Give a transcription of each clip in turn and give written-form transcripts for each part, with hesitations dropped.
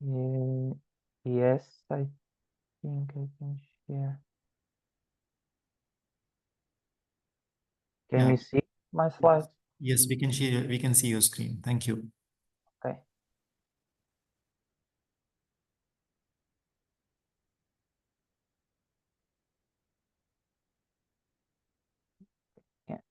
Yes, I think I can share. Can Yeah. you see my slides? Yes, we can share. We can see your screen. Thank you. Okay. Yeah.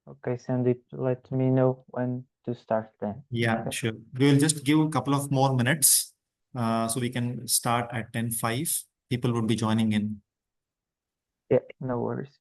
Okay, Sandeep, let me know when to start then. Yeah, Okay. sure. We will just give a couple of more minutes, so we can start at 10:05. People would be joining in. Yeah, no worries.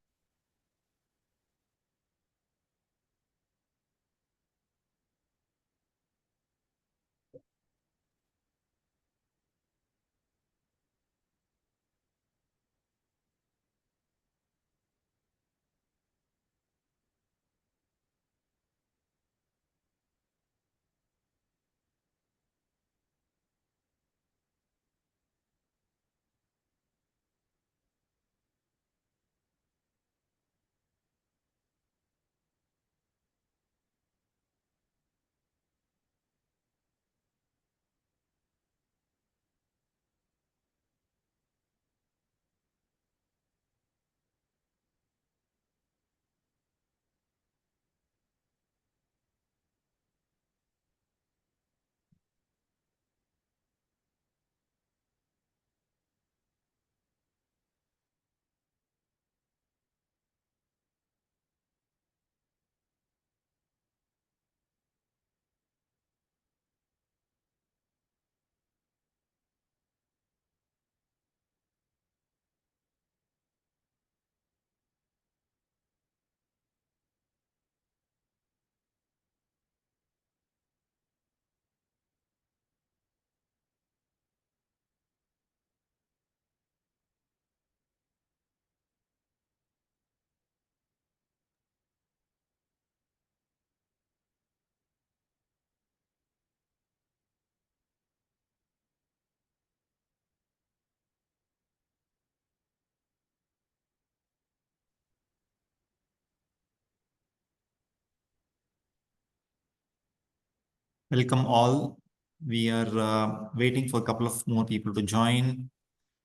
Welcome all. We are waiting for a couple of more people to join.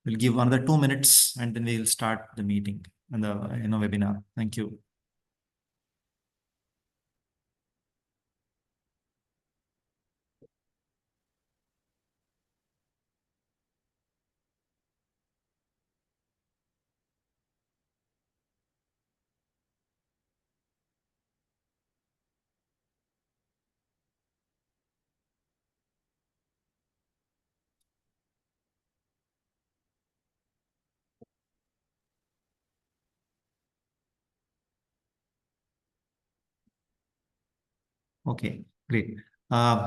We'll give another 2 minutes and then we'll start the meeting and the webinar. Thank you. Okay, great.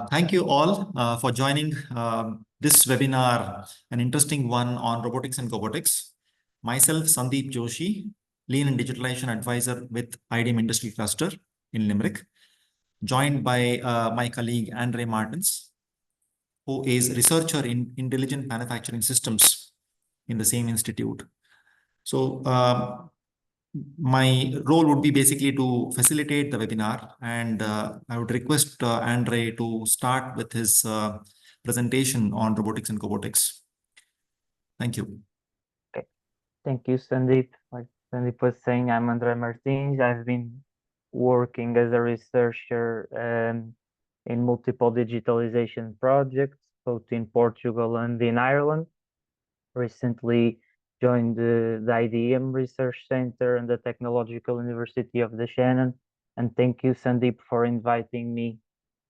Thank you all for joining this webinar, an interesting one on robotics and cobotics. Myself, Sandeep Joshi, Lean and Digitalization Advisor with IDM Industry Cluster in Limerick, joined by my colleague Andre Martins, who is researcher in intelligent manufacturing systems in the same institute. So my role would be basically to facilitate the webinar, and I would request Andre to start with his presentation on robotics and cobotics. Thank you. Okay. Thank you, Sandeep. Like Sandeep was saying, I'm Andre Martins. I've been working as a researcher in multiple digitalization projects, both in Portugal and in Ireland. Recently joined the IDM Research Center and the Technological University of the Shannon. And thank you, Sandeep, for inviting me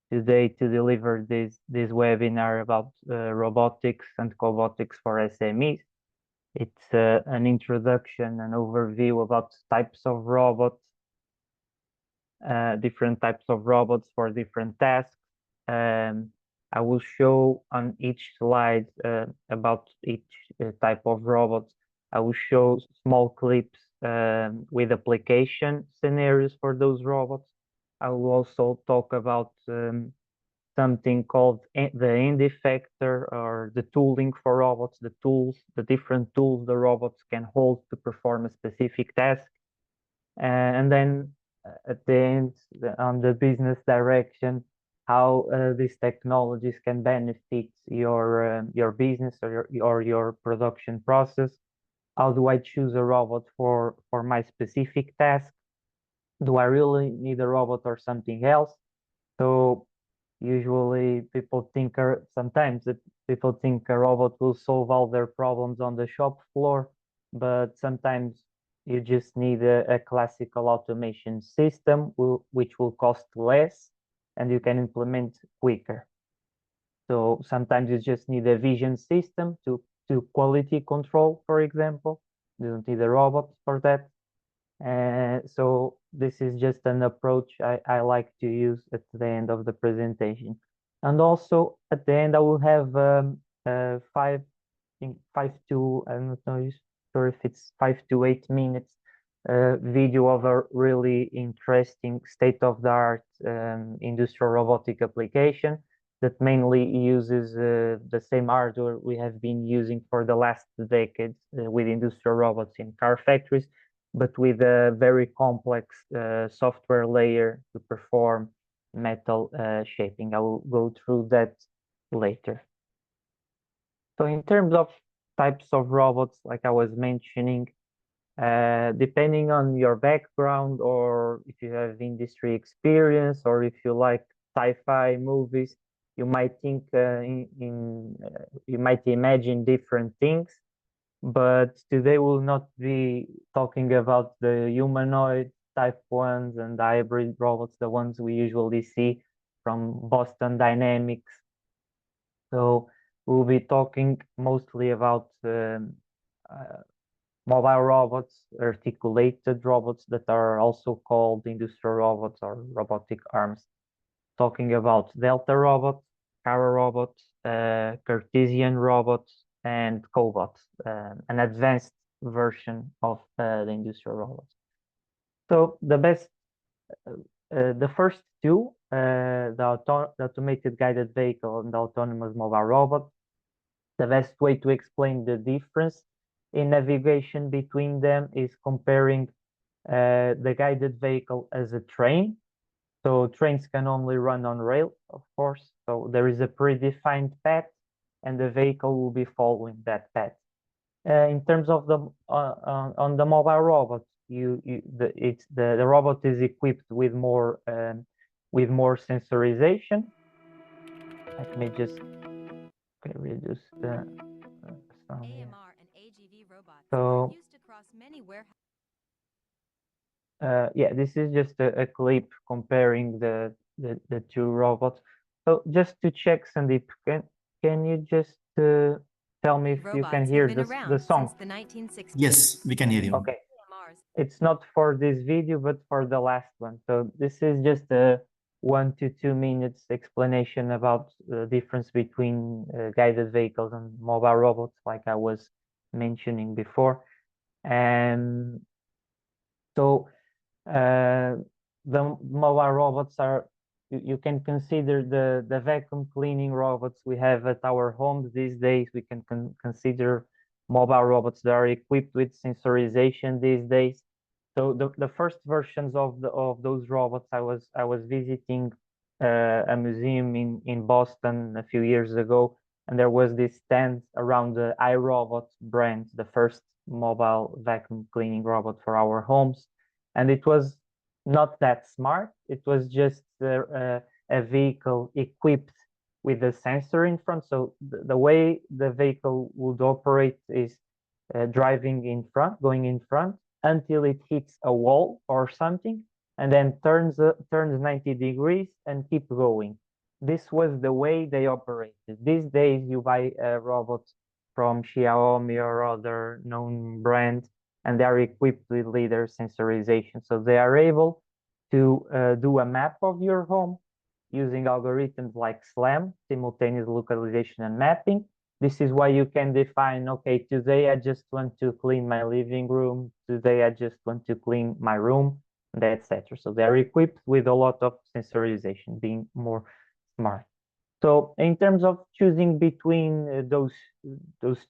today to deliver this webinar about robotics and cobotics for SMEs. It's an introduction, an overview about types of robots, different types of robots for different tasks. I will show on each slide about each type of robots. I will show small clips with application scenarios for those robots. I will also talk about something called the end effector, or the tooling for robots, the tools, the different tools the robots can hold to perform a specific task. And then at the end, on the business direction, how these technologies can benefit your business or your production process. How do I choose a robot for my specific task? Do I really need a robot or something else? So usually sometimes people think a robot will solve all their problems on the shop floor, but sometimes you just need a classical automation system which will cost less and you can implement quicker. So sometimes you just need a vision system to quality control, for example. You don't need a robot for that. So this is just an approach I like to use at the end of the presentation. And also at the end, I will have five to, I'm not sure if it's 5 to 8 minutes video of a really interesting state-of-the-art industrial robotic application that mainly uses the same hardware we have been using for the last decades with industrial robots in car factories, but with a very complex software layer to perform metal shaping. I will go through that later. So in terms of types of robots, like I was mentioning, depending on your background or if you have industry experience or if you like sci-fi movies, you might think you might imagine different things. But today we'll not be talking about the humanoid type ones and the hybrid robots, the ones we usually see from Boston Dynamics. So we'll be talking mostly about mobile robots, articulated robots that are also called industrial robots or robotic arms. Talking about Delta robots, Cara robots, Cartesian robots, and Cobots, an advanced version of the industrial robots. So the first two, the automated guided vehicle and the autonomous mobile robot, the best way to explain the difference in navigation between them is comparing the guided vehicle as a train. So trains can only run on rail, of course. So there is a predefined path and the vehicle will be following that path. In terms of the on the mobile robot, the robot is equipped with more sensorization. Let me just reduce the sound here. AMR and AGV robots So, are used across many warehouses. yeah, this is just a clip comparing the two robots. So just to check, Sandeep, can you just tell me if you can Robots hear have been the around song? since the 1960s. Yes, we can hear you. Okay. AMRs It's not for this video, but for the last one. So this is just a 1 to 2 minutes explanation about the difference between guided vehicles and mobile robots, like I was mentioning before. And so the mobile robots are, you can consider the vacuum cleaning robots we have at our homes these days. We can consider mobile robots that are equipped with sensorization these days. So the first versions of those robots, I was visiting a museum in Boston a few years ago, and there was this stand around the iRobot brand, the first mobile vacuum cleaning robot for our homes, and it was not that smart. It was just a vehicle equipped with a sensor in front. So the way the vehicle would operate is driving in front, going in front until it hits a wall or something, and then turns 90 degrees and keep going. This was the way they operated. These days, you buy a robot from Xiaomi or other known brands, and they are equipped with LiDAR sensorization. So they are able to do a map of your home using algorithms like SLAM, simultaneous localization and mapping. This is why you can define, okay, today I just want to clean my living room, today I just want to clean my room, etc. So they're equipped with a lot of sensorization, being more smart. So in terms of choosing between those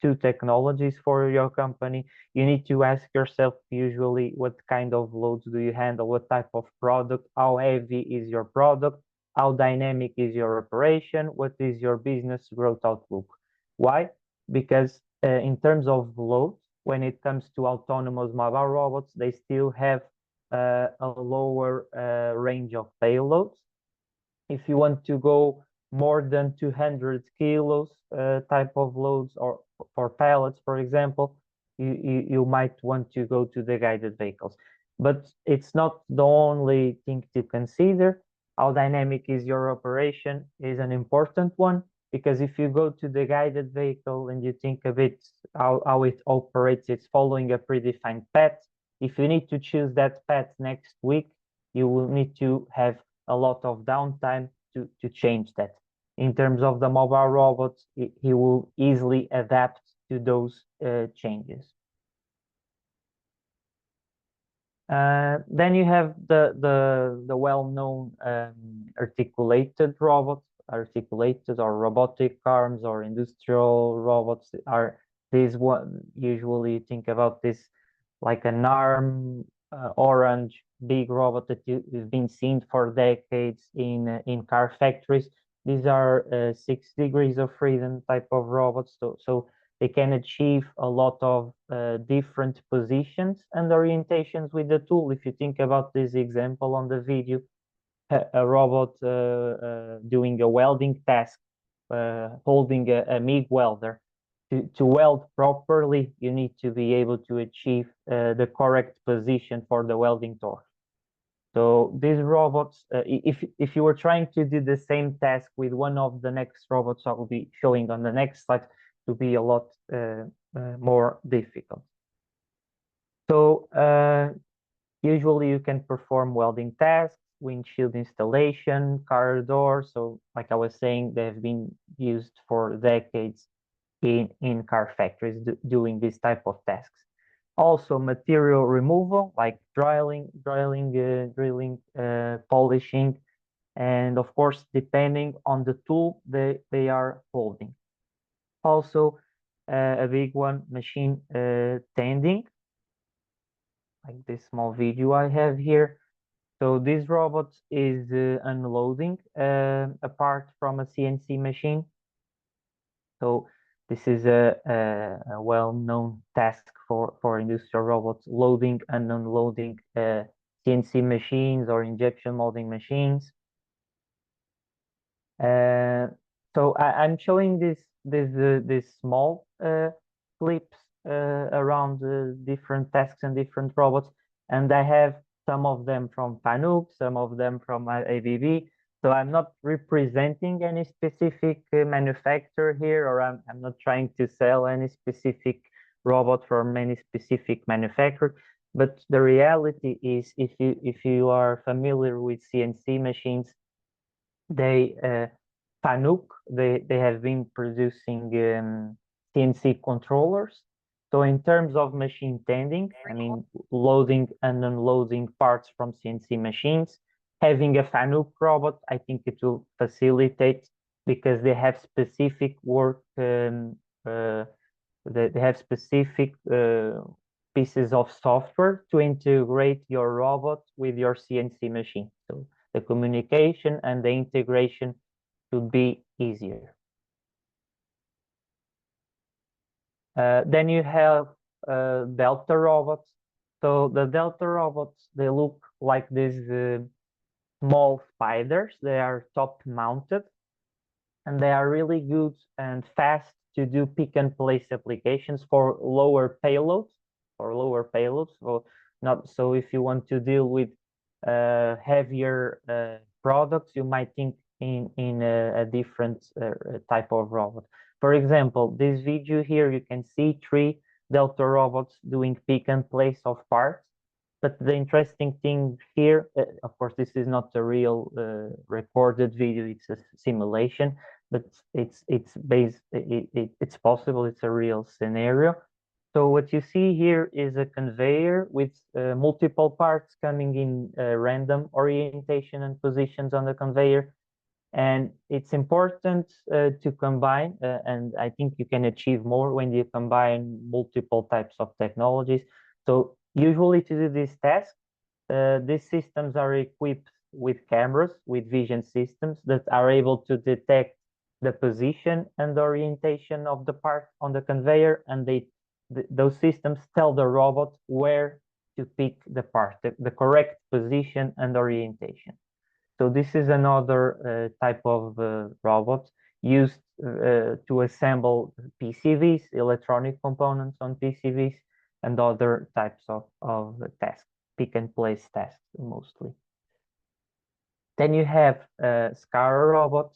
two technologies for your company, you need to ask yourself usually what kind of loads do you handle, what type of product, how heavy is your product, how dynamic is your operation, what is your business growth outlook. Why? Because in terms of load, when it comes to autonomous mobile robots, they still have a lower range of payloads. If you want to go more than 200 kilos type of loads, or for pallets, for example, you might want to go to the guided vehicles. But it's not the only thing to consider. How dynamic is your operation is an important one, because if you go to the guided vehicle and you think of it, how it operates, it's following a predefined path. If you need to choose that path next week, you will need to have a lot of downtime to change that. In terms of the mobile robots, he will easily adapt to those changes. Then you have the well-known articulated robots, articulated or robotic arms or industrial robots are these one. Usually you think about this like an arm, orange big robot that has been seen for decades in car factories. These are 6 degrees of freedom type of robots, so they can achieve a lot of different positions and orientations with the tool. If you think about this example on the video, a robot doing a welding task, holding a MIG welder. To weld properly, you need to be able to achieve the correct position for the welding torque. So these robots, if you were trying to do the same task with one of the next robots I will be showing on the next slide, to be a lot more difficult. So usually you can perform welding tasks, windshield installation, car door. So like I was saying, they've been used for decades in car factories doing this type of tasks. Also material removal, like drilling, polishing, and of course, depending on the tool they are holding. Also, a big one, machine tending, like this small video I have here. So this robot is unloading a part from a CNC machine. So this is a well-known task for industrial robots, loading and unloading CNC machines or injection molding machines. So I'm showing this small clips around different tasks and different robots, and I have some of them from Fanuc, some of them from ABB. So I'm not representing any specific manufacturer here, or I'm not trying to sell any specific robot from any specific manufacturer. But the reality is, if you are familiar with CNC machines, they Fanuc, they have been producing CNC controllers. So in terms of machine tending, I mean, loading and unloading parts from CNC machines, having a Fanuc robot, I think it will facilitate, because they have specific work, they have specific pieces of software to integrate your robot with your CNC machine. So the communication and the integration should be easier. Then you have Delta robots. So the Delta robots, they look like these small spiders. They are top mounted, and they are really good and fast to do pick and place applications for lower payloads. So not so if you want to deal with heavier products, you might think in a different type of robot. For example, this video here, you can see 3 Delta robots doing pick and place of parts. But the interesting thing here, of course, this is not a real recorded video; it's a simulation. But it's possible. It's a real scenario. So what you see here is a conveyor with multiple parts coming in random orientation and positions on the conveyor. And it's important to combine, and I think you can achieve more when you combine multiple types of technologies. So usually to do this task, these systems are equipped with cameras, with vision systems that are able to detect the position and the orientation of the part on the conveyor, and those systems tell the robot where to pick the part, the correct position and orientation. So this is another type of robot used to assemble PCBs, electronic components on PCBs, and other types of tasks, pick and place tasks mostly. Then you have SCARA robot.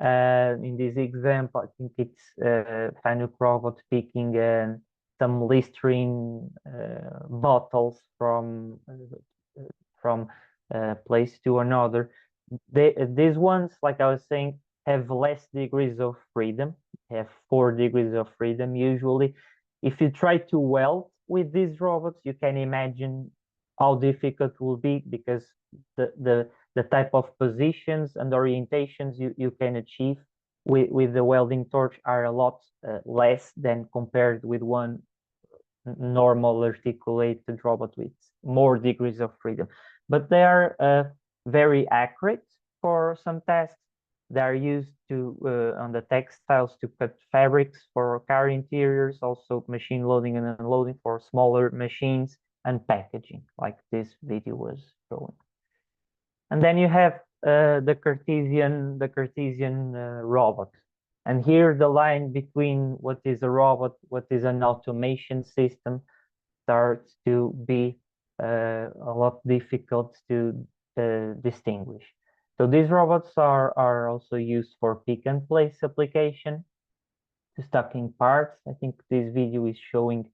In this example, I think it's Fanuc robot picking some Listerine bottles from place to another. These ones, like I was saying, have less degrees of freedom, have 4 degrees of freedom usually. If you try to weld with these robots, you can imagine how difficult it will be, because the type of positions and orientations you can achieve with the welding torch are a lot less than compared with one normal articulated robot with more degrees of freedom. But they are very accurate for some tasks. They are used to on the textiles to cut fabrics for car interiors, also machine loading and unloading for smaller machines, and packaging, like this video was showing. And then you have the Cartesian robot. And here the line between what is a robot, what is an automation system, starts to be a lot difficult to distinguish. So these robots are also used for pick and place application, stocking parts. I think this video is showing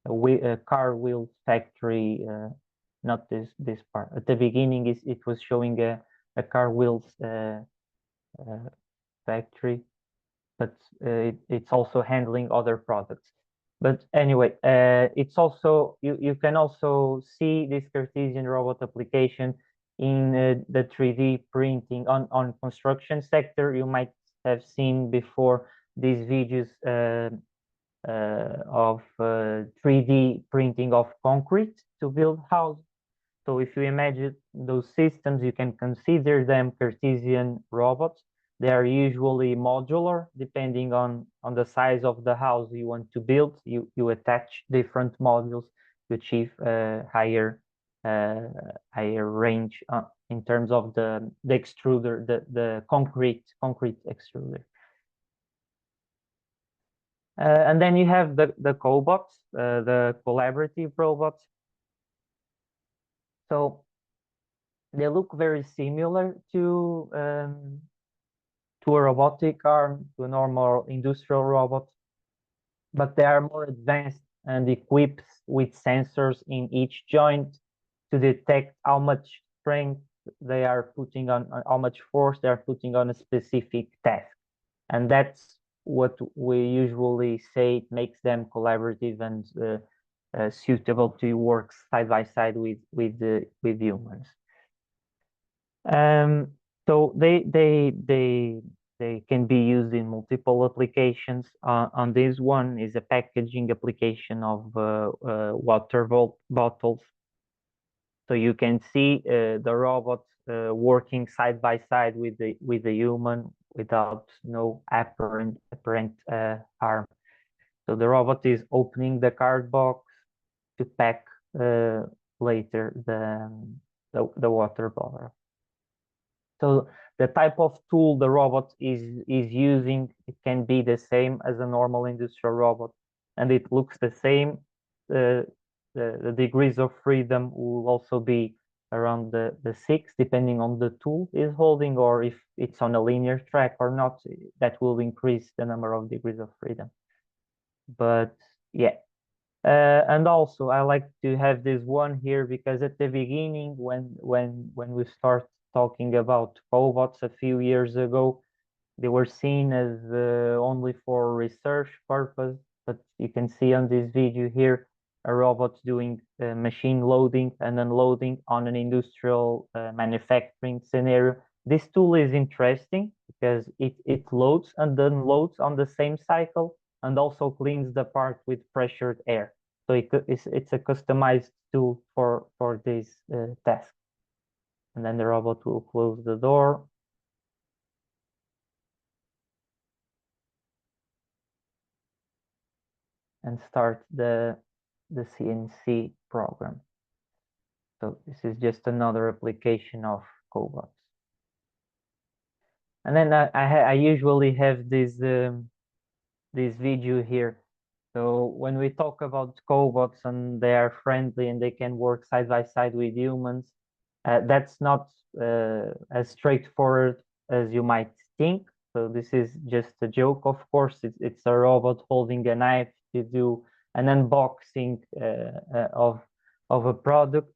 a car wheel factory, not this part. At the beginning, it was showing a car wheels factory, but it's also handling other products. But anyway, it's also you can also see this Cartesian robot application in the 3D printing on construction sector. You might have seen before these videos of 3D printing of concrete to build houses. So if you imagine those systems, you can consider them Cartesian robots. They are usually modular, depending on the size of the house you want to build. You attach different modules to achieve higher range in terms of the extruder, the concrete extruder. And then you have the cobots, the collaborative robots. So they look very similar to a robotic arm, to a normal industrial robot, but they are more advanced and equipped with sensors in each joint to detect how much strength they are putting on, how much force they are putting on a specific task. And that's what we usually say it makes them collaborative and suitable to work side by side with humans. So they can be used in multiple applications. On this one is a packaging application of water bottles. So you can see the robot working side by side with the human without no apparent harm. So the robot is opening the card box to pack later the water bottle. So the type of tool the robot is using, it can be the same as a normal industrial robot, and it looks the same. The degrees of freedom will also be around the 6, depending on the tool is holding, or if it's on a linear track or not. That will increase the number of degrees of freedom. But yeah. And also I like to have this one here, because at the beginning, when we start talking about cobots a few years ago, they were seen as only for research purpose. But you can see on this video here a robot doing machine loading and unloading on an industrial manufacturing scenario. This tool is interesting because it loads and unloads on the same cycle, and also cleans the part with pressured air. So it's a customized tool for this task. and then the robot will close the door. And start the CNC program. So this is just another application of Cobots. And then I usually have this video here. So when we talk about cobots and they are friendly and they can work side by side with humans, that's not as straightforward as you might think. So this is just a joke. Of course, it's a robot holding a knife to do an unboxing of a product.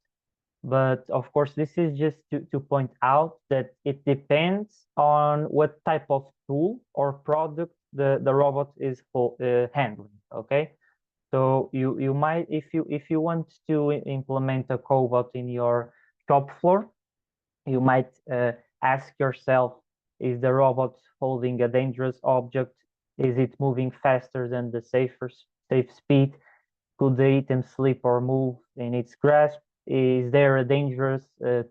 But of course, this is just to point out that it depends on what type of tool or product the robot is handling. Okay, so you might, if you want to implement a cobot in your shop floor, you might ask yourself, is the robot holding a dangerous object? Is it moving faster than the safe speed? Could the item slip or move in its grasp? Is there a dangerous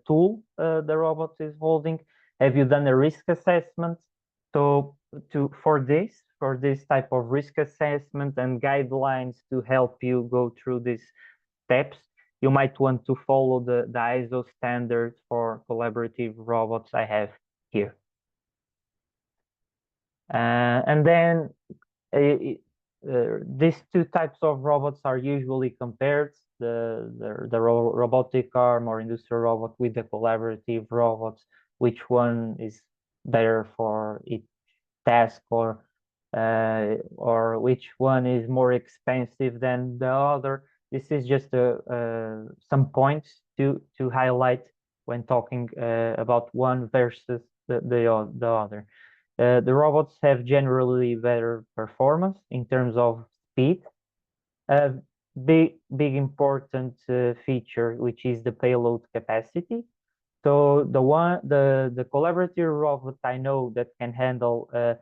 tool the robot is holding? Have you done a risk assessment? So for this type of risk assessment and guidelines to help you go through these steps, you might want to follow the ISO standards for collaborative robots I have here. And then these two types of robots are usually compared, the robotic arm or industrial robot with the collaborative robots, which one is better for each task, or which one is more expensive than the other. This is just some points to highlight when talking about one versus the other. The robots have generally better performance in terms of speed. A big important feature, which is the payload capacity. So the collaborative robot I know that can handle the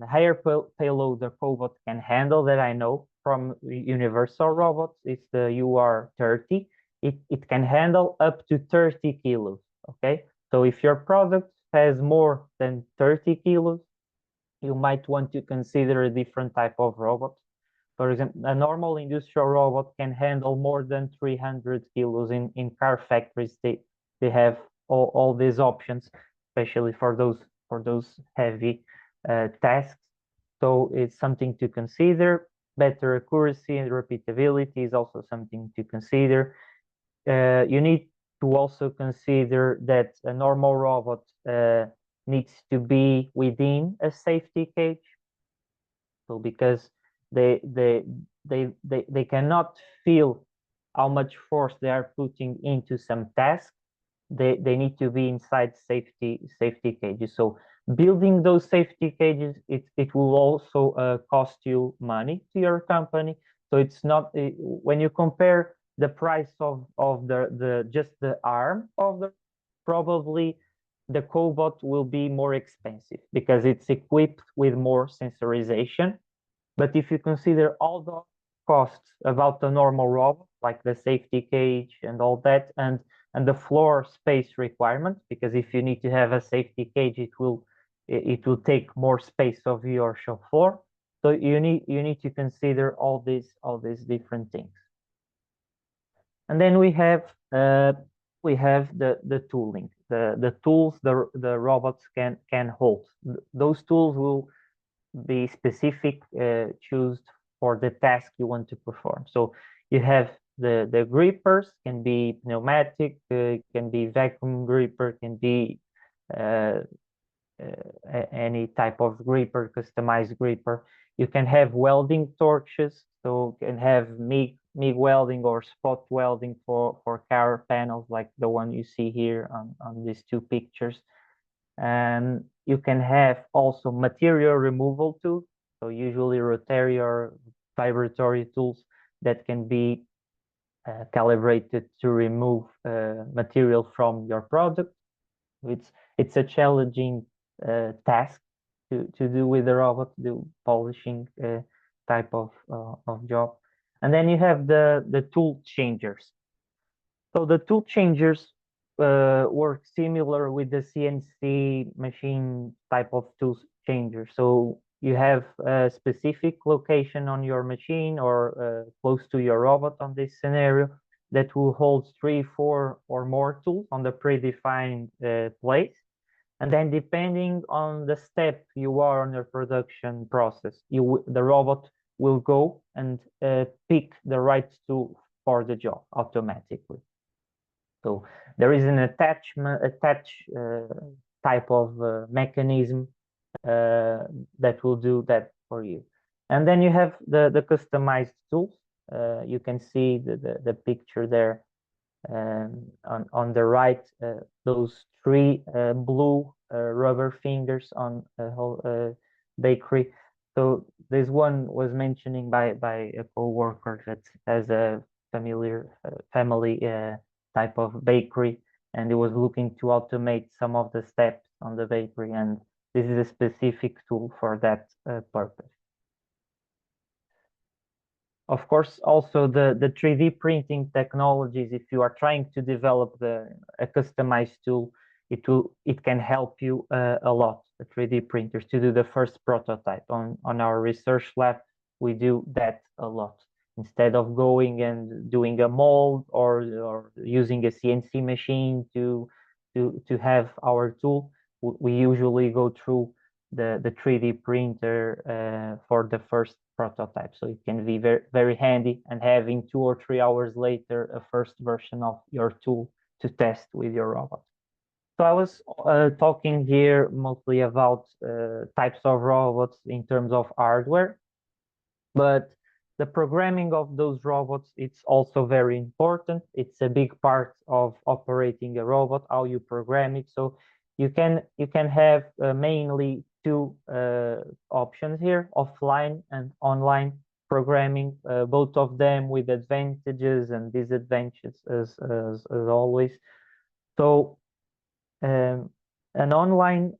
higher payload the cobot can handle that I know from universal robots is the UR30. It can handle up to 30 kilos. Okay, so if your product has more than 30 kilos, you might want to consider a different type of robot. For example, a normal industrial robot can handle more than 300 kilos. In car factories, they have all these options, especially for those heavy tasks. So it's something to consider. Better accuracy and repeatability is also something to consider. You need to also consider that a normal robot needs to be within a safety cage. So because they cannot feel how much force they are putting into some task, they need to be inside safety cages. So building those safety cages, it will also cost you money to your company. So it's not when you compare the price of the just the arm of the, probably the cobot will be more expensive because it's equipped with more sensorization. But if you consider all the costs about the normal robot, like the safety cage and all that, and the floor space requirement, because if you need to have a safety cage, it will take more space of your shop floor. So you need to consider all these different things. And then we have the tooling, the tools the robots can hold. Those tools will be specific, choose for the task you want to perform. So you have the grippers, can be pneumatic, can be vacuum gripper, can be any type of gripper, customized gripper. You can have welding torches, so you can have MIG welding or spot welding for car panels, like the one you see here on these two pictures. And you can have also material removal tools, so usually rotary or vibratory tools that can be calibrated to remove material from your product. It's a challenging task to do with the robot, do polishing type of job. And then you have the tool changers. So the tool changers work similar with the CNC machine type of tool changer. So you have a specific location on your machine or close to your robot on this scenario that will hold 3, 4, or more tools on the predefined place. And then depending on the step you are on your production process, the robot will go and pick the right tool for the job automatically. So there is an attach type of mechanism that will do that for you. And then you have the customized tools. You can see the picture there on the right, those 3 blue rubber fingers on a whole bakery. So this one was mentioning by a co-worker that has a family type of bakery, and he was looking to automate some of the steps on the bakery, and this is a specific tool for that purpose. Of course, also the 3D printing technologies, if you are trying to develop a customized tool, it can help you a lot, the 3D printers, to do the first prototype. On our research lab, we do that a lot. Instead of going and doing a mold or using a CNC machine to have our tool, we usually go through the 3D printer for the first prototype. So it can be very, very handy, and having 2 or 3 hours later, a first version of your tool to test with your robot. So I was talking here mostly about types of robots in terms of hardware, but the programming of those robots, it's also very important. It's a big part of operating a robot, how you program it. So you can have mainly 2 options here, offline and online programming, both of them with advantages and disadvantages as always. So an online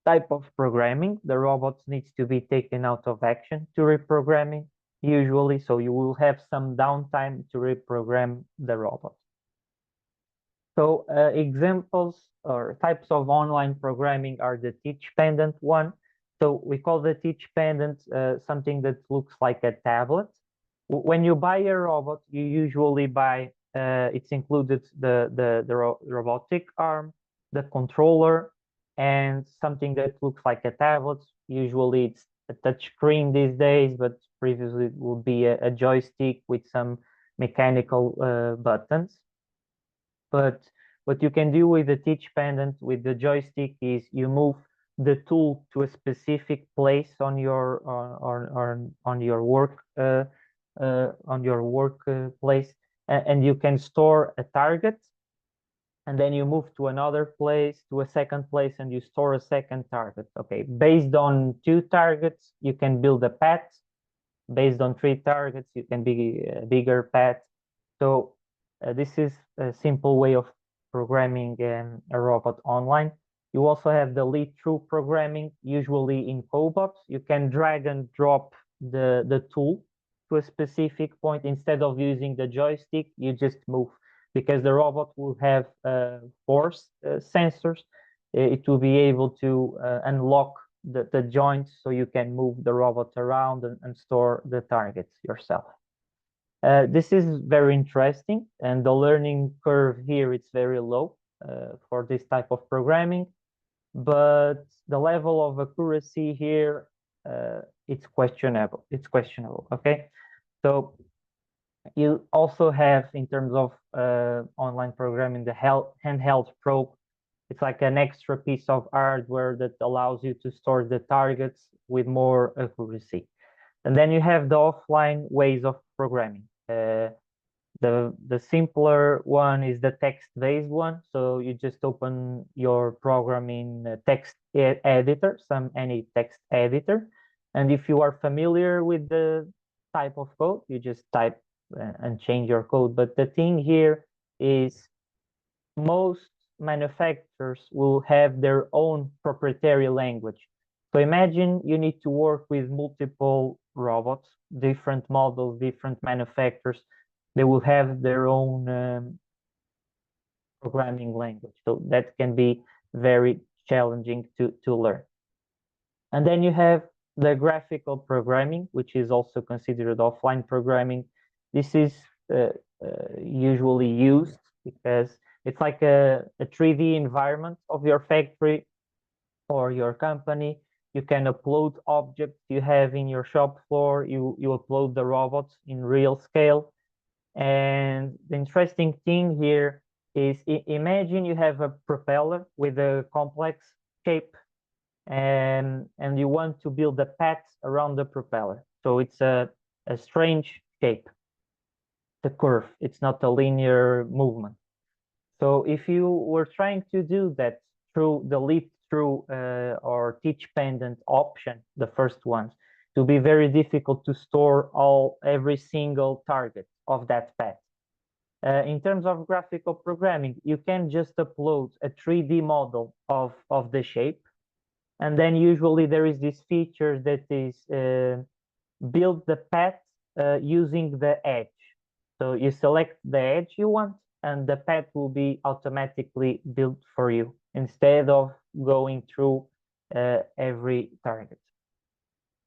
type of programming, the robots needs to be taken out of action to reprogramming usually, so you will have some downtime to reprogram the robot. So examples or types of online programming are the teach pendant one. So we call the teach pendant something that looks like a tablet. When you buy a robot, you usually buy it's included the robotic arm, the controller, and something that looks like a tablet. Usually it's a touch screen these days, but previously it would be a joystick with some mechanical buttons. But what you can do with the teach pendant with the joystick is you move the tool to a specific place on your workplace, and you can store a target, and then you move to another place, to a second place, and you store a second target. Okay, based on 2 targets, you can build a path. Based on 3 targets, you can be a bigger path. So this is a simple way of programming a robot online. You also have the lead-through programming, usually in Cobots. You can drag and drop the tool to a specific point. Instead of using the joystick, you just move, because the robot will have force sensors. It will be able to unlock the joints, so you can move the robot around and store the targets yourself. This is very interesting, and the learning curve here is very low for this type of programming, but the level of accuracy here it's questionable. Okay, so you also have, in terms of online programming, the handheld probe. It's like an extra piece of hardware that allows you to store the targets with more accuracy. And then you have the offline ways of programming. The simpler one is the text-based one. So you just open your program in a text editor, any text editor. And if you are familiar with the type of code, you just type and change your code. But the thing here is most manufacturers will have their own proprietary language. So imagine you need to work with multiple robots, different models, different manufacturers. They will have their own programming language. So that can be very challenging to learn. And then you have the graphical programming, which is also considered offline programming. This is usually used because it's like a 3D environment of your factory or your company. You can upload objects you have in your shop floor. You upload the robots in real scale. And the interesting thing here is imagine you have a propeller with a complex shape and you want to build a path around the propeller. So it's a strange shape, the curve. It's not a linear movement. So if you were trying to do that through the lift through or teach pendant option, the first ones, to be very difficult to store every single target of that path. In terms of graphical programming, you can just upload a 3D model of the shape. And then usually there is this feature that is build the path using the edge. So you select the edge you want, and the path will be automatically built for you instead of going through every target.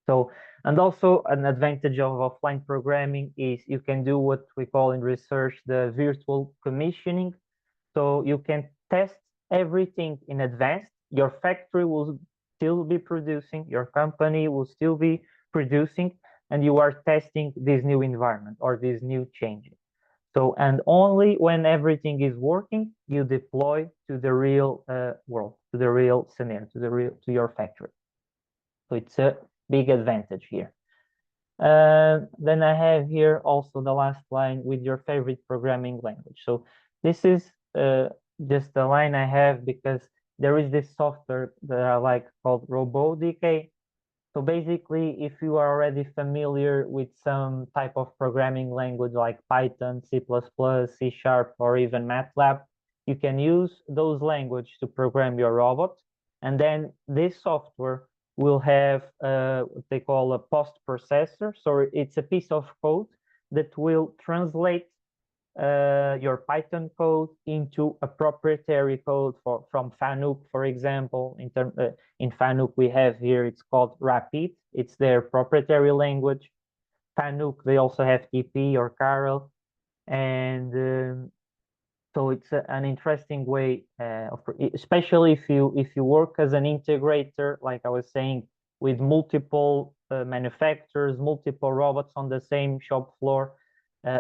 So, and also an advantage of offline programming is you can do what we call in research the virtual commissioning. So you can test everything in advance. Your factory will still be producing, your company will still be producing, and you are testing this new environment or these new changes. So, and only when everything is working, you deploy to the real world, to the real scenario, to your factory. So it's a big advantage here. Then I have here also the last line with your favorite programming language. So this is just the line I have because there is this software that I like called Robotics. So basically, if you are already familiar with some type of programming language like Python, C++, C#, or even MATLAB, you can use those languages to program your robot. And then this software will have what they call a post-processor. So it's a piece of code that will translate your Python code into a proprietary code from Fanuc, for example. In Fanuc, we have here, it's called Rapid. It's their proprietary language. Fanuc, they also have TP or Carol. And so it's an interesting way, especially if you work as an integrator, like I was saying, with multiple manufacturers, multiple robots on the same shop floor.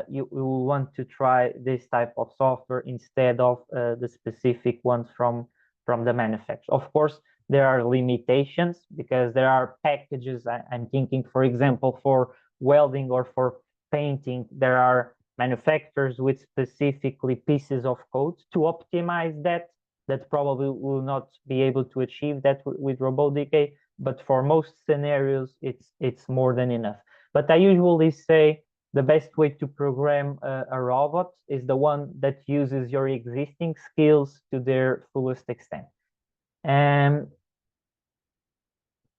You will want to try this type of software instead of the specific ones from the manufacturer. Of course, there are limitations because there are packages. I'm thinking, for example, for welding or for painting, there are manufacturers with specifically pieces of code to optimize that probably will not be able to achieve that with Robotics, but for most scenarios, it's more than enough. But I usually say the best way to program a robot is the one that uses your existing skills to their fullest extent. And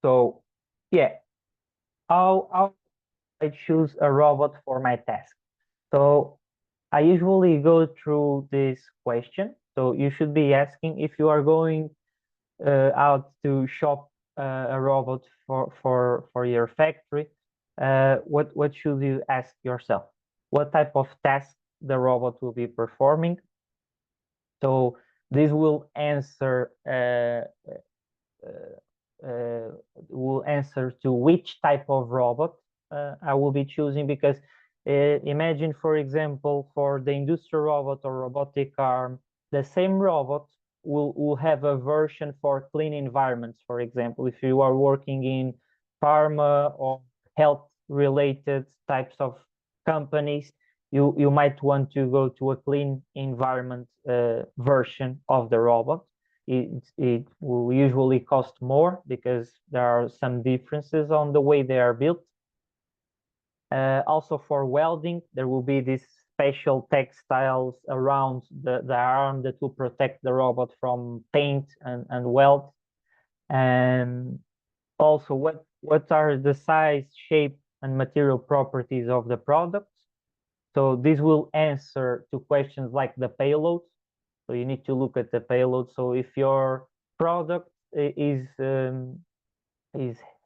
so, yeah, how I choose a robot for my task. So I usually go through this question. So you should be asking if you are going out to shop a robot for your factory. What should you ask yourself? What type of task the robot will be performing? So this will answer to which type of robot I will be choosing, because imagine, for example, for the industrial robot or robotic arm, the same robot will have a version for clean environments. For example, if you are working in pharma or health related types of companies, you might want to go to a clean environment version of the robot. It will usually cost more because there are some differences on the way they are built. Also for welding, there will be these special textiles around the arm that will protect the robot from paint and weld. And also what are the size, shape, and material properties of the products. So this will answer to questions like the payload. So you need to look at the payload. So if your product is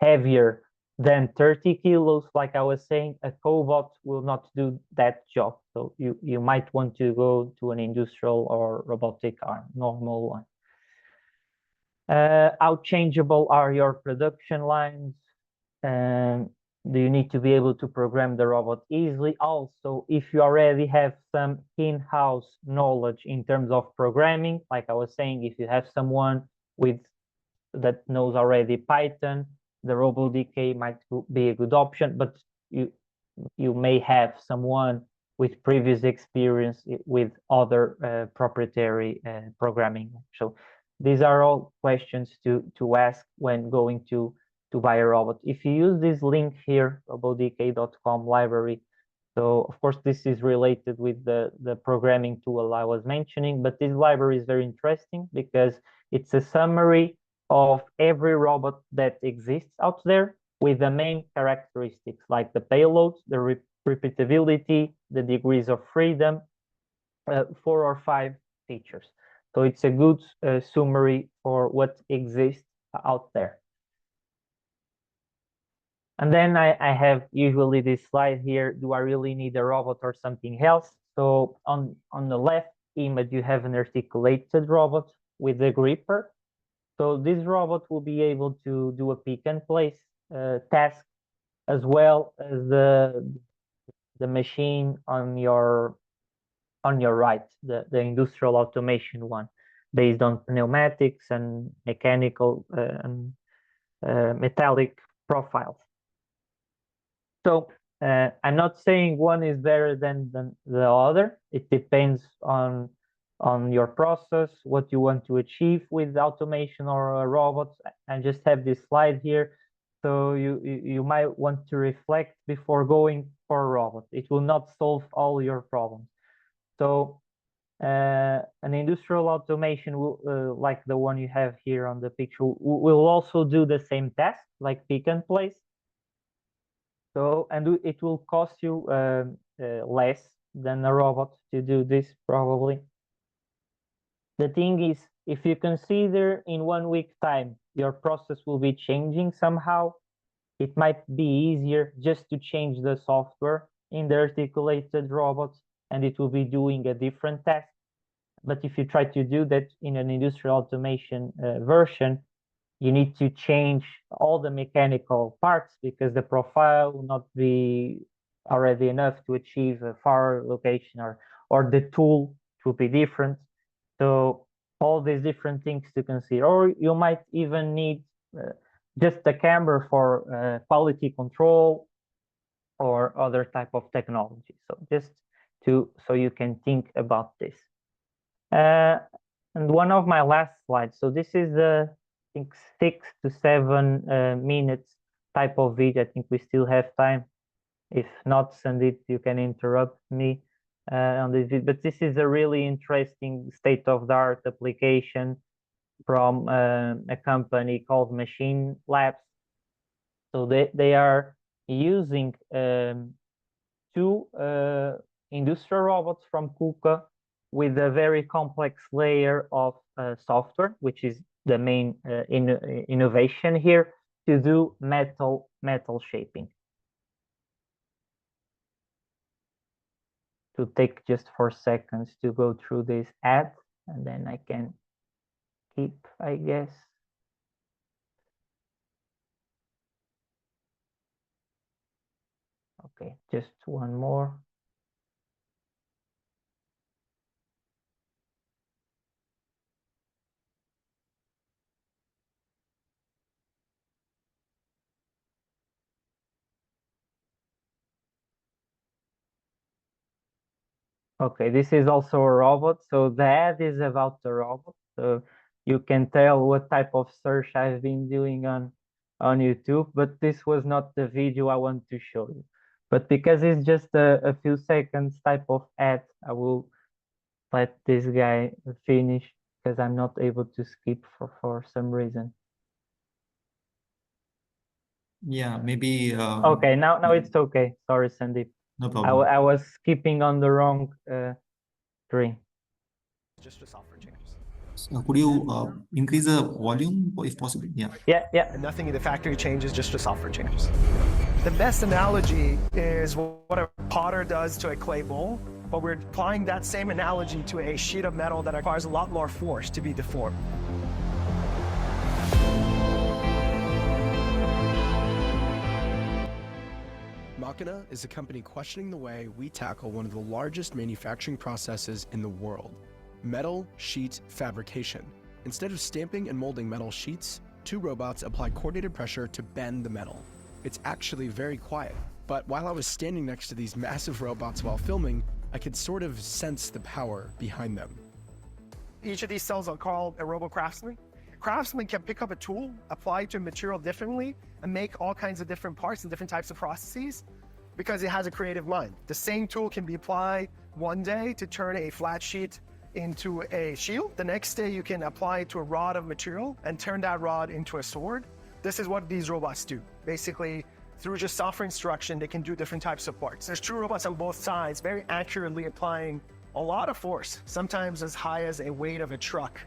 heavier than 30 kilos, like I was saying, a cobot will not do that job. So you might want to go to an industrial or robotic arm, normal one. How changeable are your production lines? Do you need to be able to program the robot easily? Also, if you already have some in-house knowledge in terms of programming, like I was saying, if you have someone that knows already Python, the RoboDK might be a good option, but you may have someone with previous experience with other proprietary programming. So these are all questions to ask when going to buy a robot. If you use this link here, robodk.com library, so of course this is related with the programming tool I was mentioning, but this library is very interesting because it's a summary of every robot that exists out there with the main characteristics like the payloads, the repeatability, the degrees of freedom, 4 or 5 features. So it's a good summary for what exists out there. And then I have usually this slide here. Do I really need a robot or something else? So on the left image, you have an articulated robot with a gripper. So this robot will be able to do a pick and place task as well as the machine on your right, the industrial automation one, based on pneumatics and mechanical and metallic profiles. So I'm not saying one is better than the other. It depends on your process, what you want to achieve with automation or a robot. I just have this slide here. So you might want to reflect before going for a robot. It will not solve all your problems. So an industrial automation will, like the one you have here on the picture, will also do the same task, like pick and place. So, and it will cost you less than a robot to do this, probably. The thing is, if you consider in 1 week time, your process will be changing somehow, it might be easier just to change the software in the articulated robots, and it will be doing a different task. But if you try to do that in an industrial automation version, you need to change all the mechanical parts because the profile will not be already enough to achieve a far location, or the tool will be different. So all these different things to consider, or you might even need just a camera for quality control or other type of technology. So just so you can think about this. And one of my last slides. So this is I think 6 to 7 minutes type of video. I think we still have time. If not, Sandeep, you can interrupt me on this video. But this is a really interesting state-of-the-art application from a company called Machine Labs. So they are using 2 industrial robots from KUKA with a very complex layer of software, which is the main innovation here, to do metal shaping. To take just 4 seconds to go through this ad, and then I can keep, I guess. Okay, just one more. Okay, this is also a robot. So the ad is about the robot. So you can tell what type of search I've been doing on YouTube, but this was not the video I want to show you. But because it's just a few seconds type of ad, I will let this guy finish because I'm not able to skip for some reason. Yeah, maybe. Okay, now it's okay. Sorry, Sandeep. No problem. I was skipping on the wrong screen. just to software changes. So could you increase the volume if possible? Yeah. Yeah. And nothing in the factory changes, just to software changes. The best analogy is what a potter does to a clay bowl, but we're applying that same analogy to a sheet of metal that requires a lot more force to be deformed. Machina is a company questioning the way we tackle one of the largest manufacturing processes in the world, metal sheet fabrication. Instead of stamping and molding metal sheets, two robots apply coordinated pressure to bend the metal. It's actually very quiet, but while I was standing next to these massive robots while filming, I could sort of sense the power behind them. Each of these cells are called a robo-craftsman. Craftsman can pick up a tool, apply it to a material differently, and make all kinds of different parts and different types of processes because it has a creative mind. The same tool can be applied one day to turn a flat sheet into a shield. The next day you can apply it to a rod of material and turn that rod into a sword. This is what these robots do. Basically, through just software instruction, they can do different types of parts. There's two robots on both sides, very accurately applying a lot of force, sometimes as high as a weight of a truck,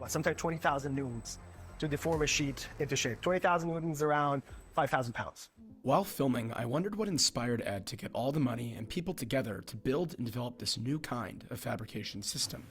sometimes 20,000 newtons to deform a sheet into shape. 20,000 newtons around 5,000 pounds. While filming, I wondered what inspired Ed to get all the money and people together to build and develop this new kind of fabrication system.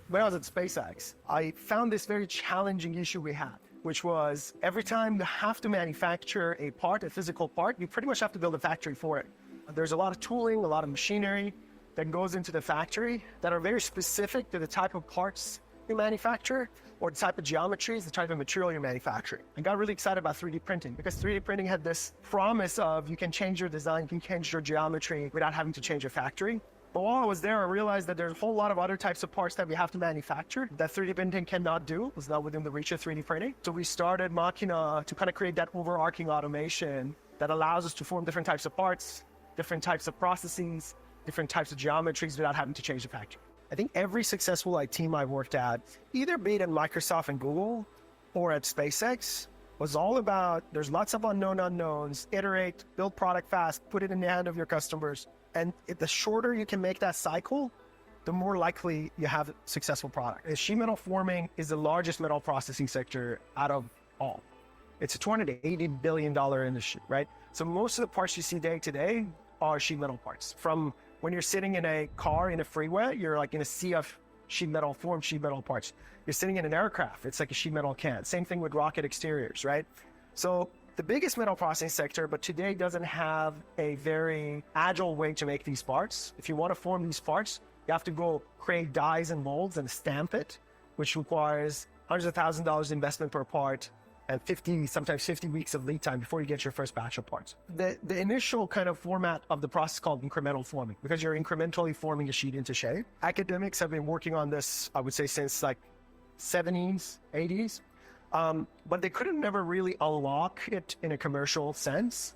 When I was at SpaceX, I found this very challenging issue we had, which was every time you have to manufacture a part, a physical part, you pretty much have to build a factory for it. There's a lot of tooling, a lot of machinery that goes into the factory that are very specific to the type of parts you manufacture or the type of geometries, the type of material you're manufacturing. I got really excited about 3D printing because 3D printing had this promise of you can change your design, you can change your geometry without having to change your factory. But while I was there, I realized that there's a whole lot of other types of parts that we have to manufacture that 3D printing cannot do. It was not within the reach of 3D printing. So we started Machina to kind of create that overarching automation that allows us to form different types of parts, different types of processes, different types of geometries without having to change the factory. I think every successful team I've worked at, either be it at Microsoft and Google or at SpaceX, was all about there's lots of unknown unknowns, iterate, build product fast, put it in the hand of your customers. And the shorter you can make that cycle, the more likely you have a successful product. Sheet metal forming is the largest metal processing sector out of all. It's a $280 billion industry, right? So most of the parts you see day to day are sheet metal parts. From when you're sitting in a car in a freeway, you're like in a sea of sheet metal formed sheet metal parts. You're sitting in an aircraft, it's like a sheet metal can. Same thing with rocket exteriors, right? So the biggest metal processing sector, but today doesn't have a very agile way to make these parts. If you want to form these parts, you have to go create dies and molds and stamp it, which requires hundreds of thousands of dollars investment per part and sometimes 50 weeks of lead time before you get your first batch of parts. The initial kind of format of the process is called incremental forming because you're incrementally forming a sheet into shape. Academics have been working on this, I would say, since like 70s, 80s. But they couldn't never really unlock it in a commercial sense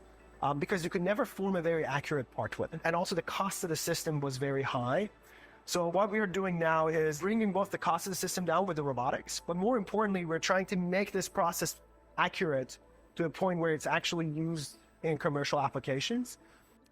because you could never form a very accurate part with it. And also the cost of the system was very high. So what we are doing now is bringing both the cost of the system down with the robotics, but more importantly, we're trying to make this process accurate to a point where it's actually used in commercial applications.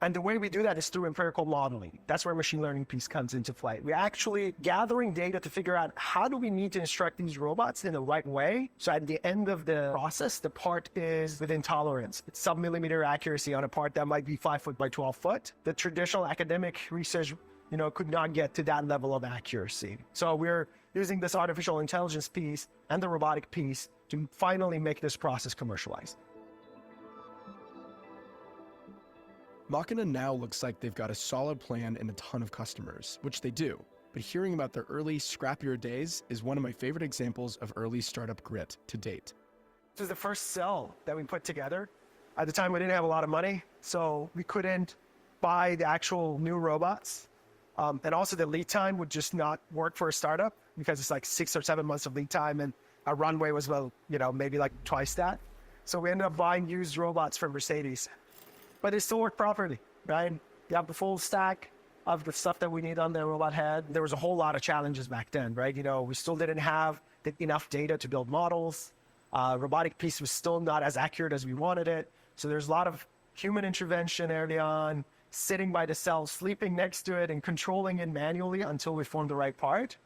And the way we do that is through empirical modeling. That's where machine learning piece comes into play. We're actually gathering data to figure out how do we need to instruct these robots in the right way. So at the end of the process, the part is within tolerance. It's sub-millimeter accuracy on a part that might be 5 foot by 12 foot. The traditional academic research, could not get to that level of accuracy. So we're using this artificial intelligence piece and the robotic piece to finally make this process commercialized. Machina now looks like they've got a solid plan and a ton of customers, which they do. But hearing about their early, scrappier days is one of my favorite examples of early startup grit to date. This is the first cell that we put together. At the time, we didn't have a lot of money, so we couldn't buy the actual new robots. And also the lead time would just not work for a startup because it's like 6 or 7 months of lead time and our runway was, maybe like twice that. So we ended up buying used robots from Mercedes. But they still work properly, right? You have the full stack of the stuff that we need on the robot head. There was a whole lot of challenges back then, right? We still didn't have enough data to build models. Robotic piece was still not as accurate as we wanted it. So there's a lot of human intervention early on, sitting by the cell, sleeping next to it and controlling it manually until we formed the right part.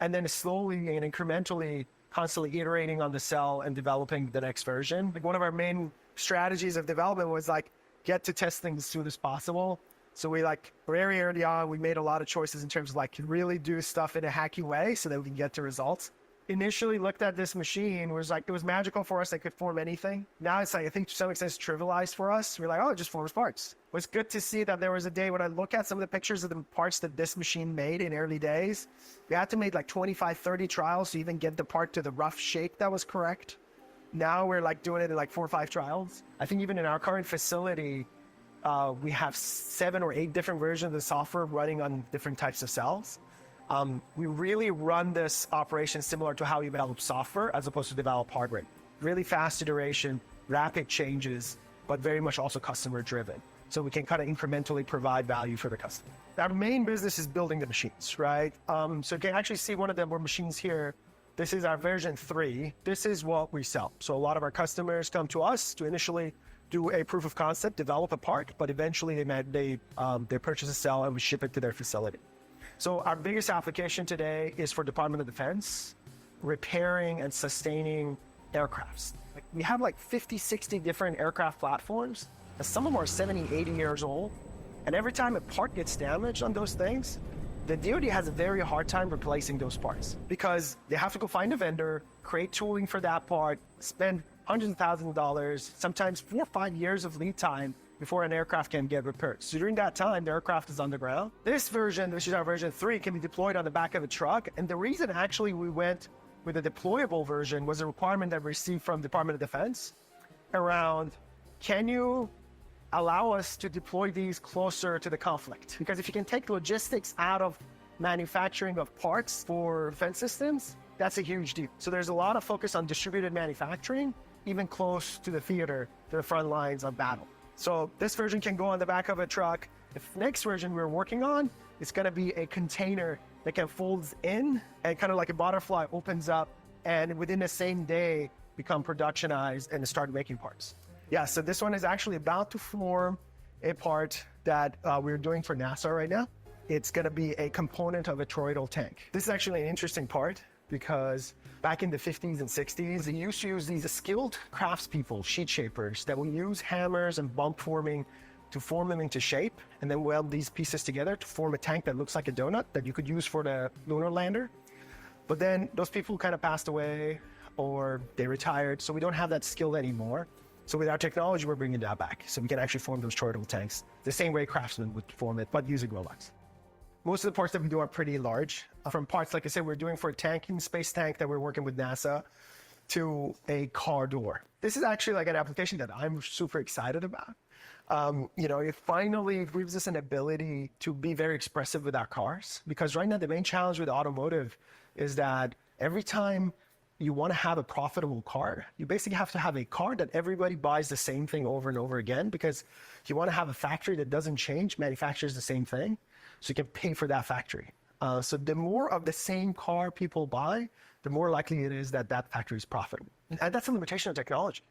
and then slowly and incrementally, constantly iterating on the cell and developing the next version. Like one of our main strategies of development was like, get to test things as soon as possible. So we like very early on, we made a lot of choices in terms of like really do stuff in a hacky way so that we can get to results. Initially looked at this machine, was like, it was magical for us. It could form anything. Now it's like, I think to some extent it's trivialized for us. We're like, oh, it just forms parts. It was good to see that there was a day when I look at some of the pictures of the parts that this machine made in early days. We had to make like 25, 30 trials to even get the part to the rough shape that was correct. Now we're like doing it in like 4 or 5 trials. I think even in our current facility, we have 7 or 8 different versions of the software running on different types of cells. We really run this operation similar to how you develop software as opposed to develop hardware. Really fast iteration, rapid changes, but very much also customer driven. So we can kind of incrementally provide value for the customer. Our main business is building the machines, right? So you can actually see one of the more machines here. This is our version 3. This is what we sell. So a lot of our customers come to us to initially do a proof of concept, develop a part, but eventually they purchase a cell and we ship it to their facility. So our biggest application today is for Department of Defense, repairing and sustaining aircrafts. Like we have like 50, 60 different aircraft platforms, and some of them are 70, 80 years old. And every time a part gets damaged on those things, the DoD has a very hard time replacing those parts because they have to go find a vendor, create tooling for that part, spend hundreds of thousands of dollars, sometimes 4 or 5 years of lead time before an aircraft can get repaired. So during that time, the aircraft is on the ground. This version, which is our version 3, can be deployed on the back of a truck. And the reason actually we went with a deployable version was a requirement that we received from the Department of Defense around, can you allow us to deploy these closer to the conflict? Because if you can take logistics out of manufacturing of parts for defense systems, that's a huge deal. So there's a lot of focus on distributed manufacturing, even close to the theater, to the front lines of battle. So this version can go on the back of a truck. The next version we're working on is going to be a container that can folds in and kind of like a butterfly opens up and within the same day become productionized and start making parts. Yeah, so this one is actually about to form a part that we're doing for NASA right now. It's going to be a component of a toroidal tank. This is actually an interesting part because back in the 50s and 60s, they used to use these skilled craftspeople, sheet shapers, that will use hammers and bump forming to form them into shape and then weld these pieces together to form a tank that looks like a donut that you could use for the lunar lander. But then those people kind of passed away or they retired, so we don't have that skill anymore. So with our technology, we're bringing that back. So we can actually form those toroidal tanks the same way craftsmen would form it, but using robots. Most of the parts that we do are pretty large. From parts, like I said, we're doing for a tanking space tank that we're working with NASA to a car door. This is actually like an application that I'm super excited about. It finally gives us an ability to be very expressive with our cars, because right now the main challenge with automotive is that every time you want to have a profitable car, you basically have to have a car that everybody buys the same thing over and over again, because you want to have a factory that doesn't change, manufactures the same thing, so you can pay for that factory. So the more of the same car people buy, the more likely it is that that factory is profitable. And that's a limitation of technology.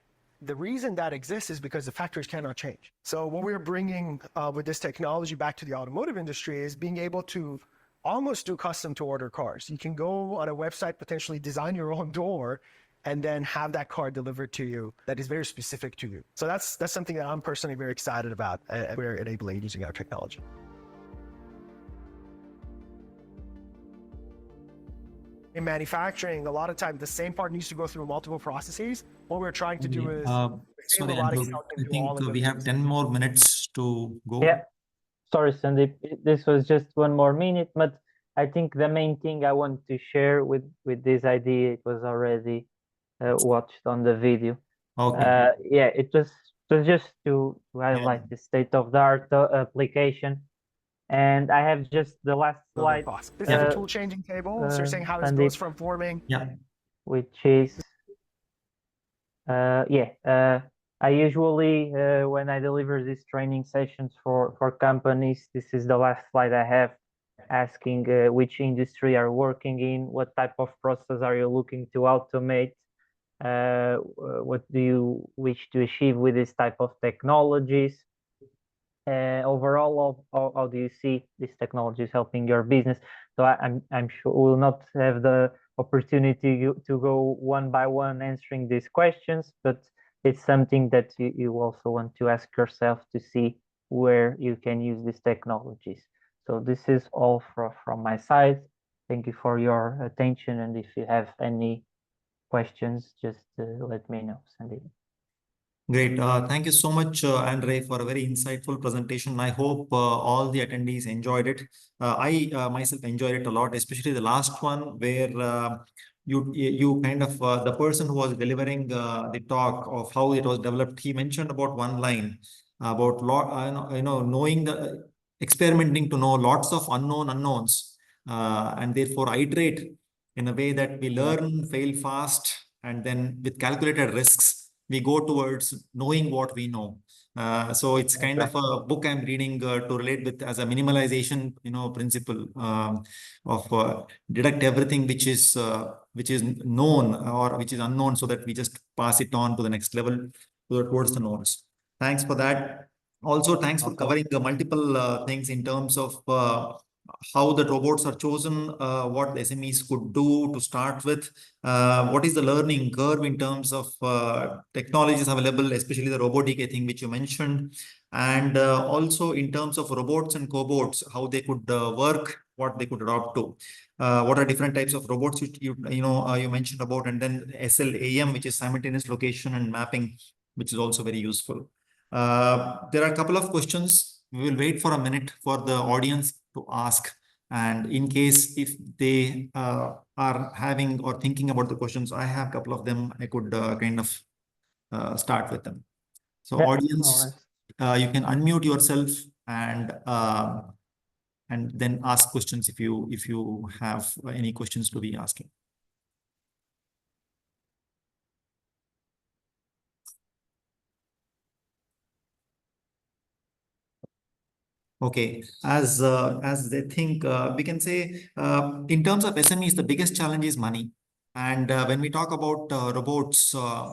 The reason that exists is because the factories cannot change. So what we're bringing with this technology back to the automotive industry is being able to almost do custom to order cars. You can go on a website, potentially design your own door, and then have that car delivered to you that is very specific to you. So that's something that I'm personally very excited about, and we're enabling using our technology. In manufacturing, a lot of times the same part needs to go through multiple processes. What we're trying to do is sorry, Andrew, I think we have 10 more minutes to go. Yeah, sorry, Sandeep. This was just 1 more minute, but I think the main thing I want to share with this idea, it was already watched on the video. Okay. Yeah, it was just to highlight the state-of-the-art application. And I have just the last slide. This is a tool changing table. So you're saying how this goes from forming. Yeah. Which is, I usually, when I deliver these training sessions for companies, this is the last slide I have, asking which industry are working in, what type of process are you looking to automate, what do you wish to achieve with this type of technologies. overall, how do you see these technologies helping your business? So I'm sure we'll not have the opportunity to go one by one answering these questions, but it's something that you also want to ask yourself to see where you can use these technologies. So this is all from my side. Thank you for your attention, and if you have any questions, just let me know, Sandeep. Great. Thank you so much, Andre, for a very insightful presentation. I hope all the attendees enjoyed it. I myself enjoyed it a lot, especially the last one where you kind of the person who was delivering the talk of how it was developed. He mentioned about one line about knowing the experimenting to know lots of unknowns, and therefore iterate in a way that we learn, fail fast, and then with calculated risks we go towards knowing what we know. So it's kind of a book I'm reading to relate with as a minimalization, principle of deduct everything which is known or which is unknown, so that we just pass it on to the next level towards the knowns. Thanks for that. Also, thanks for covering the multiple things in terms of how the robots are chosen, what the SMEs could do to start with, what is the learning curve in terms of technologies available, especially the robotic, I think, which you mentioned, and also in terms of robots and cobots, how they could work, what they could adopt to. What are different types of robots you mentioned about, and then SLAM, which is simultaneous location and mapping, which is also very useful. There are a couple of questions. We will wait for a minute for the audience to ask. And in case if they are having or thinking about the questions, I have a couple of them. I could kind of start with them. So Yeah, audience, you can unmute yourself and then ask questions if you have any questions to be asking. Okay, as they think, we can say in terms of SMEs, the biggest challenge is money. And when we talk about robots,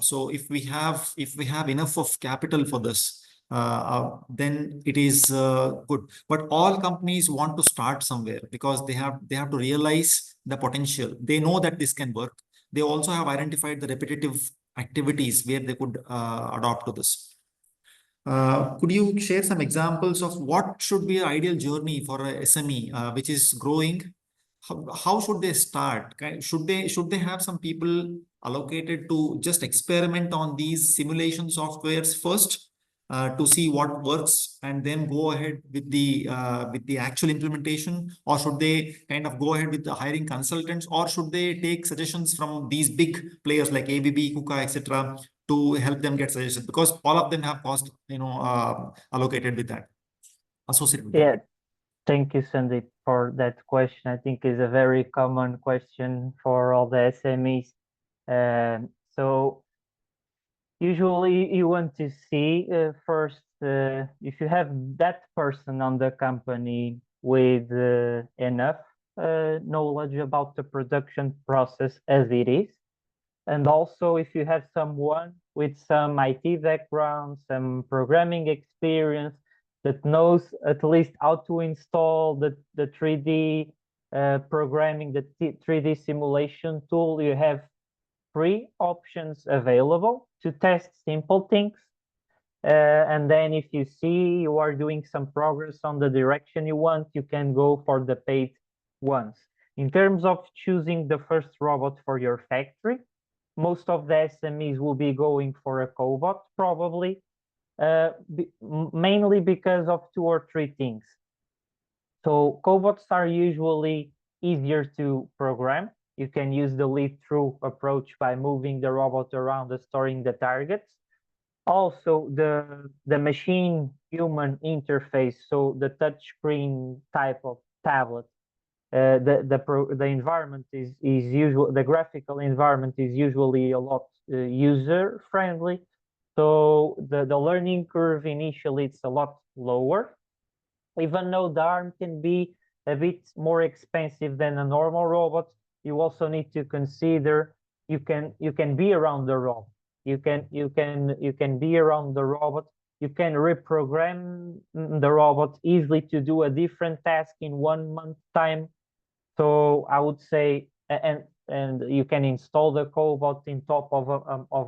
so if we have enough of capital for this, then it is good. But all companies want to start somewhere because they have to realize the potential. They know that this can work. They also have identified the repetitive activities where they could adopt to this. Could you share some examples of what should be an ideal journey for a SME which is growing? How should they start? Should they have some people allocated to just experiment on these simulation softwares first to see what works, and then go ahead with the actual implementation? Or should they kind of go ahead with the hiring consultants, or should they take suggestions from these big players like ABB, KUKA, etc., to help them get suggestions, because all of them have cost allocated with that, associated with that? Thank you, Sandeep, for that question. I think is a very common question for all the SMEs. So usually you want to see first if you have that person on the company with enough knowledge about the production process as it is. And also if you have someone with some IT background, some programming experience, that knows at least how to install the 3D programming, the 3D simulation tool. You have 3 options available to test simple things. And then if you see you are doing some progress on the direction you want, you can go for the paid ones. In terms of choosing the first robot for your factory, most of the SMEs will be going for a cobot, probably, mainly because of 2 or 3 things. So cobots are usually easier to program. You can use the lead-through approach by moving the robot around and storing the targets. Also, the machine-human interface, so the touchscreen type of tablet, the environment is usual. The graphical environment is usually a lot user friendly. So the learning curve initially it's a lot lower, even though the arm can be a bit more expensive than a normal robot. You also need to consider you can be around the robot. You can be around the robot you can reprogram the robot easily to do a different task in 1 month time. So I would say, and you can install the cobot in top of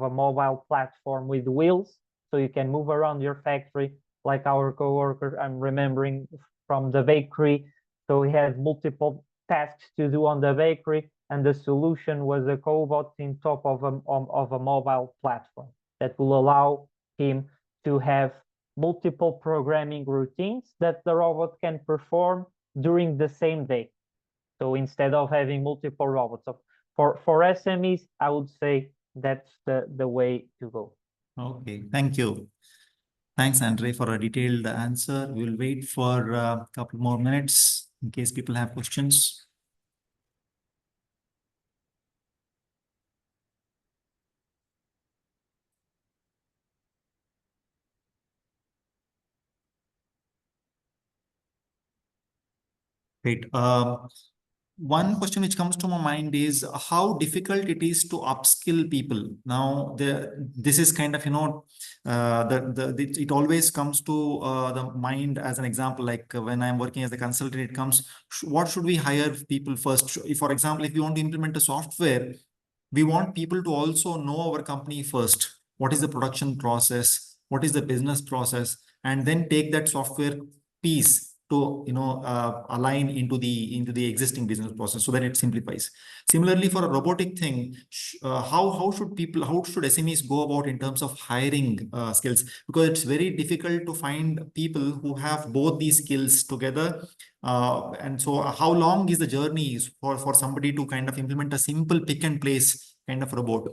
a mobile platform with wheels, so you can move around your factory. Like our coworker, I'm remembering from the bakery, so he has multiple tasks to do on the bakery, and the solution was a cobot in top of a mobile platform that will allow him to have multiple programming routines that the robot can perform during the same day. So instead of having multiple robots, so for SMEs, I would say that's the way to go. Okay, thank you. Thanks, Andre, for a detailed answer. We'll wait for a couple more minutes in case people have questions. Great. One question which comes to my mind is how difficult it is to upskill people. Now, this is kind of, it always comes to the mind as an example, like when I'm working as a consultant, it comes, what should we hire people first? For example, if we want to implement a software, we want people to also know our company first. What is the production process? What is the business process? And then take that software piece to align into the existing business process so that it simplifies. Similarly, for a robotic thing, how should SMEs go about in terms of hiring skills? Because it's very difficult to find people who have both these skills together. And so how long is the journey for somebody to kind of implement a simple pick and place kind of robot?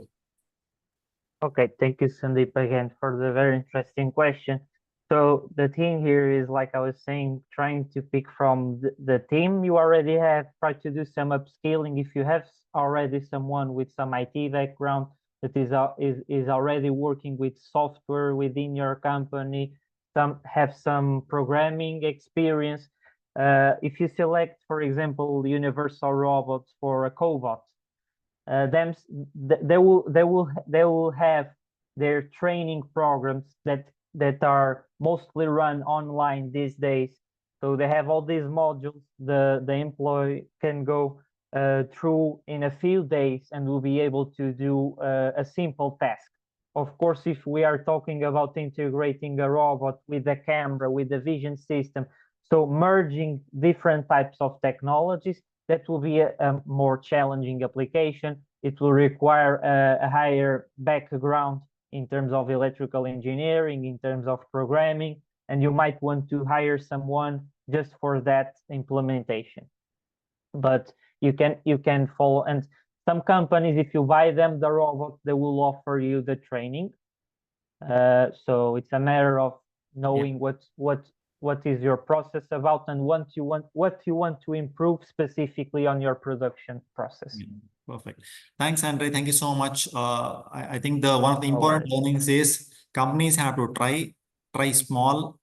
Okay, thank you, Sandeep, again for the very interesting question. So the thing here is, like I was saying, trying to pick from the team you already have, try to do some upskilling. If you have already someone with some IT background that is already working with software within your company, have some programming experience. If you select, for example, universal robots for a cobot, they will have their training programs that are mostly run online these days. So they have all these modules the employee can go through in a few days and will be able to do a simple task. Of course, if we are talking about integrating a robot with a camera, with a vision system, so merging different types of technologies, that will be a more challenging application. It will require a higher background in terms of electrical engineering, in terms of programming, and you might want to hire someone just for that implementation. But you can follow, and some companies, if you buy them the robot, they will offer you the training. So it's a matter of knowing what is your process about and what you want to improve specifically on your production process. Perfect. Thanks, Andre. Thank you so much. I think one of the important learnings is companies have to try small,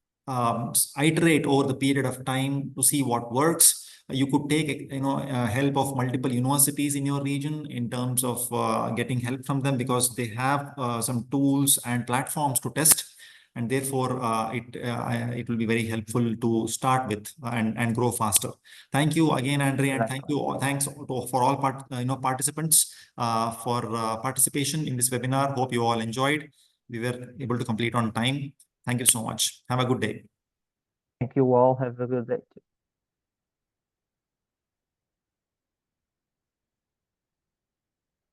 iterate over the period of time to see what works. You could take help of multiple universities in your region in terms of getting help from them, because they have some tools and platforms to test. And therefore, it will be very helpful to start with and grow faster. Thank you again, Andre, and thanks for all participants for participation in this webinar. Hope you all enjoyed. We were able to complete on time. Thank you so much. Have a good day. Thank you all. Have a good day too.